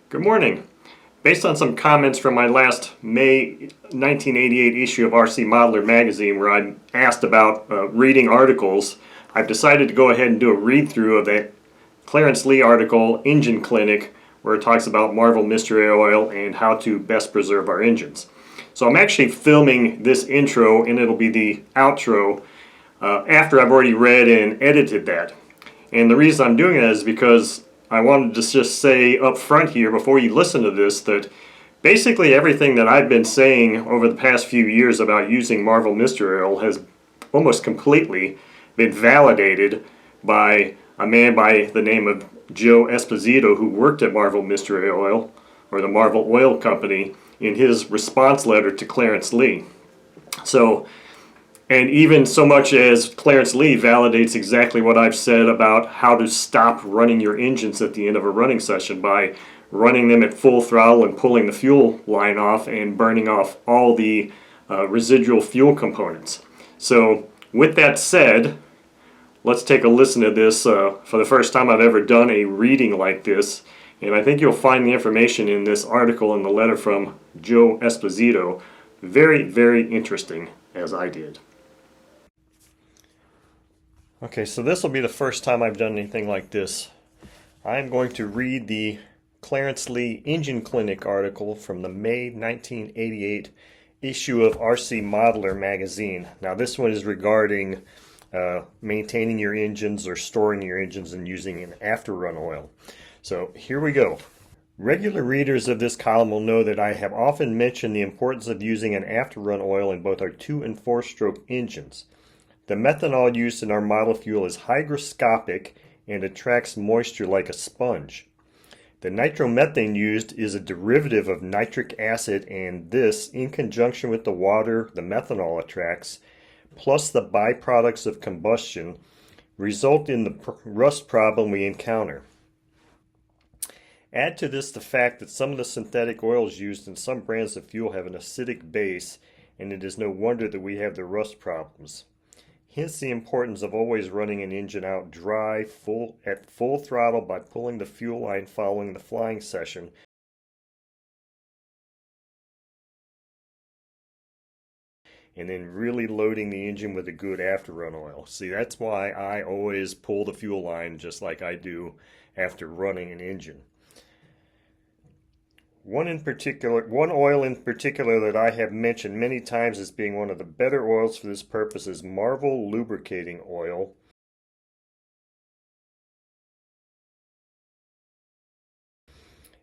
Good morning. Based on some comments from my last May 1988 issue of RCModeler magazine where I asked about reading articles, I've decided to go ahead and do a read-through of that Clarence Lee article, Engine Clinic, where it talks about Marvel Mystery Oil and how to best preserve our engines. So I'm actually filming this intro, and it'll be the outro after I've already read and edited that. And the reason I'm doing that is because I wanted to just say up front here before you listen to this that basically everything that I've been saying over the past few years about using Marvel Mystery Oil has almost completely been validated by a man by the name of Joe Esposito, who worked at Marvel Mystery Oil, or the Marvel Oil Company, in his response letter to Clarence Lee. And even so much as Clarence Lee validates exactly what I've said about how to stop running your engines at the end of a running session by running them at full throttle and pulling the fuel line off and burning off all the residual fuel components. So with that said, let's take a listen to this for the first time I've ever done a reading like this. And I think you'll find the information in this article in the letter from Joe Esposito very, very interesting, as I did. Okay, so this will be the first time I've done anything like this. I'm going to read the Clarence Lee Engine Clinic article from the May 1988 issue of RCModeler magazine. Now this one is regarding maintaining your engines or storing your engines and using an after-run oil. So here we go. Regular readers of this column will know that I have often mentioned the importance of using an after-run oil in both our 2- and 4-stroke engines. The methanol used in our model fuel is hygroscopic and attracts moisture like a sponge. The nitromethane used is a derivative of nitric acid, and this, in conjunction with the water the methanol attracts, plus the byproducts of combustion, result in the rust problem we encounter. Add to this the fact that some of the synthetic oils used in some brands of fuel have an acidic base, and it is no wonder that we have the rust problems. Hence the importance of always running an engine out dry at full throttle by pulling the fuel line following the flying session, and then really loading the engine with a good after-run oil. See, that's why I always pull the fuel line just like I do after running an engine. One oil in particular that I have mentioned many times as being one of the better oils for this purpose is Marvel lubricating oil.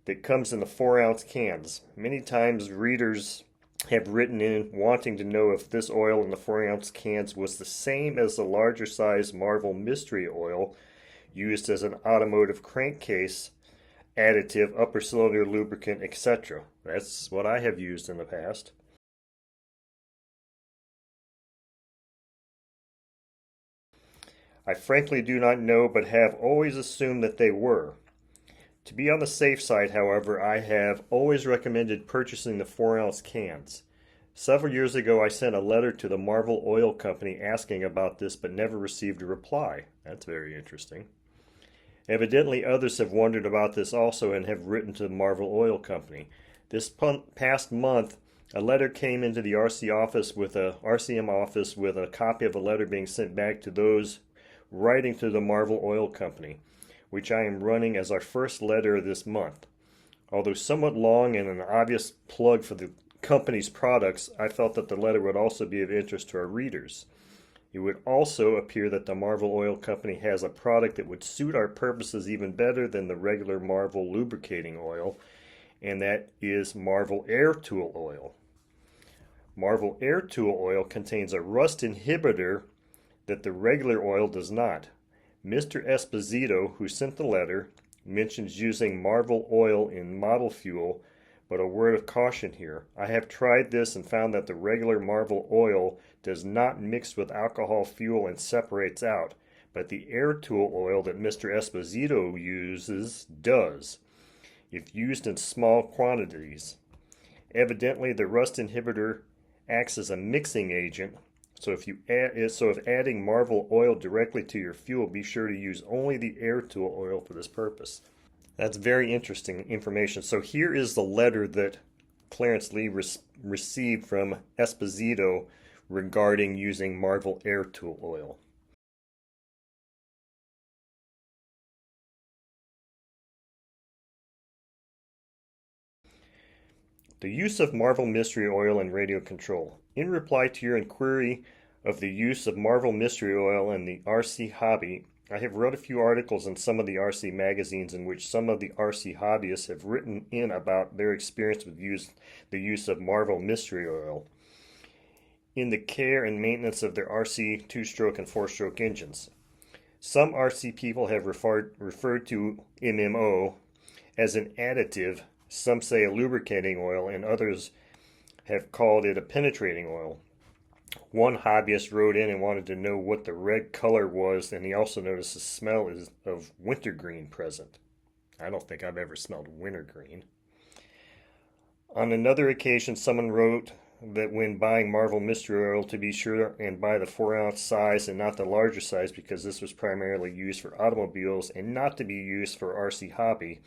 That comes in the 4-ounce cans. Many times readers have written in wanting to know if this oil in the 4-ounce cans was the same as the larger size Marvel Mystery Oil used as an automotive crankcase additive, upper cylinder lubricant, etc. That's what I have used in the past. I frankly do not know, but have always assumed that they were. To be on the safe side, however, I have always recommended purchasing the 4-ounce cans. Several years ago, I sent a letter to the Marvel Oil Company asking about this, but never received a reply. That's very interesting. Evidently, others have wondered about this also and have written to the Marvel Oil Company. This past month, a letter came into the RCM office with a copy of a letter being sent back to those writing to the Marvel Oil Company, which I am running as our first letter this month. Although somewhat long and an obvious plug for the company's products, I felt that the letter would also be of interest to our readers. It would also appear that the Marvel Oil Company has a product that would suit our purposes even better than the regular Marvel lubricating oil, and that is Marvel Air Tool Oil. Marvel Air Tool Oil contains a rust inhibitor that the regular oil does not. Mr. Esposito, who sent the letter, mentions using Marvel oil in model fuel, but a word of caution here. I have tried this and found that the regular Marvel oil does not mix with alcohol fuel and separates out, but the Air Tool oil that Mr. Esposito uses does, if used in small quantities. Evidently, the rust inhibitor acts as a mixing agent, so if adding Marvel oil directly to your fuel, be sure to use only the Air Tool oil for this purpose. That's very interesting information. So here is the letter that Clarence Lee received from Esposito regarding using Marvel Air Tool oil. The use of Marvel Mystery Oil in radio control. In reply to your inquiry of the use of Marvel Mystery Oil in the RC hobby, I have read a few articles in some of the RC magazines in which some of the RC hobbyists have written in about their experience with the use of Marvel Mystery Oil in the care and maintenance of their RC two-stroke and four-stroke engines. Some RC people have referred to MMO as an additive, some say a lubricating oil, and others have called it a penetrating oil. One hobbyist wrote in and wanted to know what the red color was, and he also noticed the smell is of wintergreen present. I don't think I've ever smelled wintergreen. On another occasion, someone wrote that when buying Marvel Mystery Oil, to be sure and buy the 4-ounce size and not the larger size, because this was primarily used for automobiles and not to be used for RC hobby.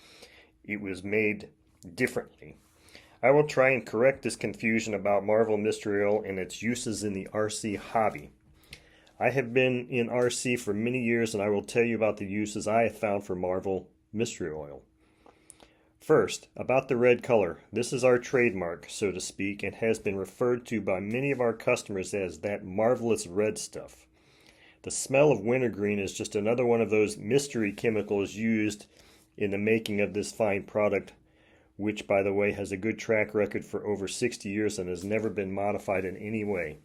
It was made differently. I will try and correct this confusion about Marvel Mystery Oil and its uses in the RC hobby. I have been in RC for many years, and I will tell you about the uses I have found for Marvel Mystery Oil. First, about the red color. This is our trademark, so to speak, and has been referred to by many of our customers as that marvelous red stuff. The smell of wintergreen is just another one of those mystery chemicals used in the making of this fine product, which, by the way, has a good track record for over 60 years and has never been modified in any way.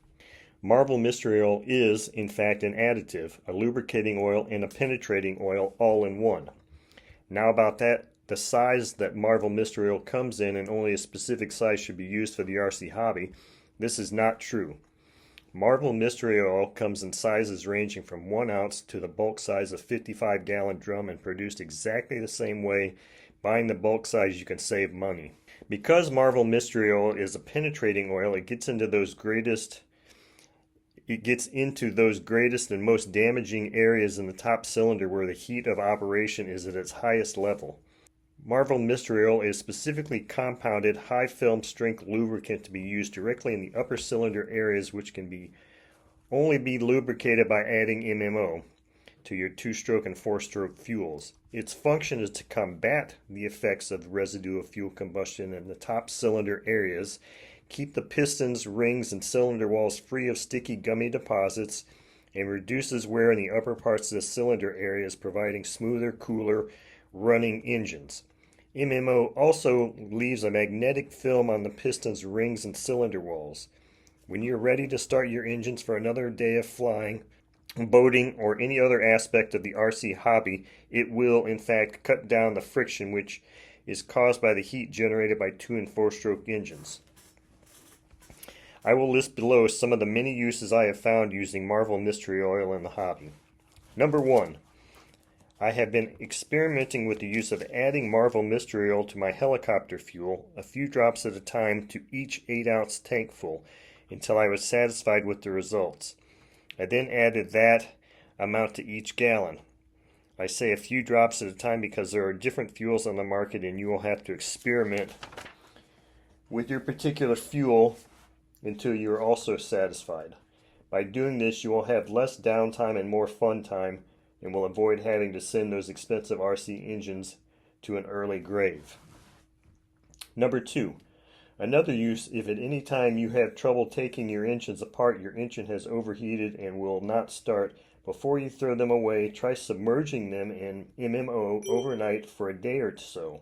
Marvel Mystery Oil is, in fact, an additive, a lubricating oil, and a penetrating oil all in one. Now about that, the size that Marvel Mystery Oil comes in, and only a specific size should be used for the RC hobby, this is not true. Marvel Mystery Oil comes in sizes ranging from 1 ounce to the bulk size of 55-gallon drum and produced exactly the same way. Buying the bulk size, you can save money. Because Marvel Mystery Oil is a penetrating oil, it gets into those greatest and most damaging areas in the top cylinder where the heat of operation is at its highest level. Marvel Mystery Oil is specifically compounded high film strength lubricant to be used directly in the upper cylinder areas, which can only be lubricated by adding MMO to your two-stroke and four-stroke fuels. Its function is to combat the effects of residue of fuel combustion in the top cylinder areas, keep the pistons, rings, and cylinder walls free of sticky gummy deposits, and reduces wear in the upper parts of the cylinder areas, providing smoother, cooler running engines. MMO also leaves a magnetic film on the pistons, rings, and cylinder walls. When you're ready to start your engines for another day of flying, boating, or any other aspect of the RC hobby, it will in fact cut down the friction which is caused by the heat generated by 2- and 4-stroke engines. I will list below some of the many uses I have found using Marvel Mystery Oil in the hobby. Number 1. I have been experimenting with the use of adding Marvel Mystery Oil to my helicopter fuel, a few drops at a time to each 8-ounce tank full, until I was satisfied with the results. I then added that amount to each gallon. I say a few drops at a time because there are different fuels on the market and you will have to experiment with your particular fuel until you are also satisfied. By doing this, you will have less downtime and more fun time and will avoid having to send those expensive RC engines to an early grave. Number 2. Another use, if at any time you have trouble taking your engines apart, your engine has overheated and will not start, before you throw them away, try submerging them in MMO overnight for a day or so.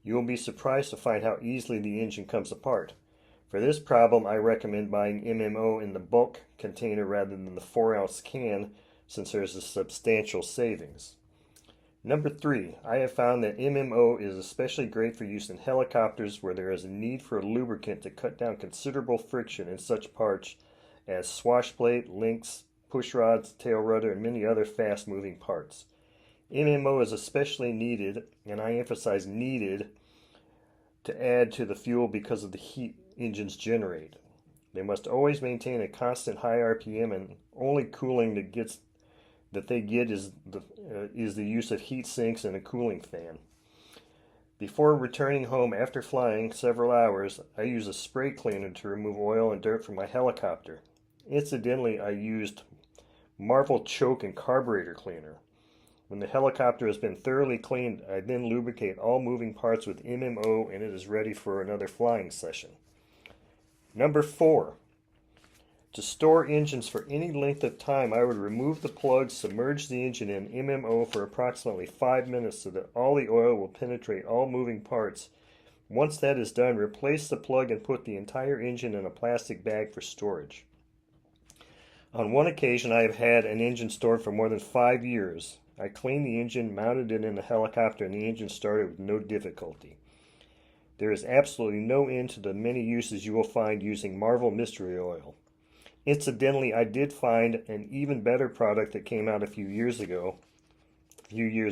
You will be surprised to find how easily the engine comes apart. For this problem, I recommend buying MMO in the bulk container rather than the 4-ounce can, since there is a substantial savings. Number 3, I have found that MMO is especially great for use in helicopters where there is a need for a lubricant to cut down considerable friction in such parts as swashplate, links, push rods, tail rudder, and many other fast-moving parts. MMO is especially needed, and I emphasize needed, to add to the fuel because of the heat engines generate. They must always maintain a constant high RPM, and only cooling that they get is the use of heat sinks and a cooling fan. Before returning home after flying several hours, I use a spray cleaner to remove oil and dirt from my helicopter. Incidentally, I used Marvel choke and carburetor cleaner. When the helicopter has been thoroughly cleaned, I then lubricate all moving parts with MMO and it is ready for another flying session. Number 4. To store engines for any length of time, I would remove the plug, submerge the engine in MMO for approximately 5 minutes so that all the oil will penetrate all moving parts. Once that is done, replace the plug and put the entire engine in a plastic bag for storage. On one occasion, I have had an engine stored for more than 5 years. I cleaned the engine, mounted it in the helicopter, and the engine started with no difficulty. There is absolutely no end to the many uses you will find using Marvel Mystery Oil. Incidentally, I did find an even better product that came out a few years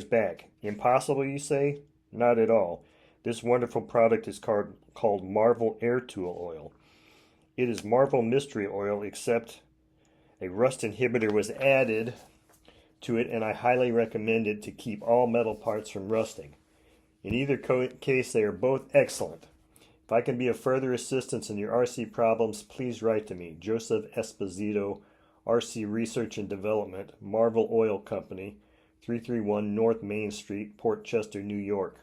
back. Impossible, you say? Not at all. This wonderful product is called Marvel Air Tool Oil. It is Marvel Mystery Oil, except a rust inhibitor was added to it, and I highly recommend it to keep all metal parts from rusting. In either case, they are both excellent. If I can be of further assistance in your RC problems, please write to me, Joseph Esposito, RC Research and Development, Marvel Oil Company, 331 North Main Street, Port Chester, New York.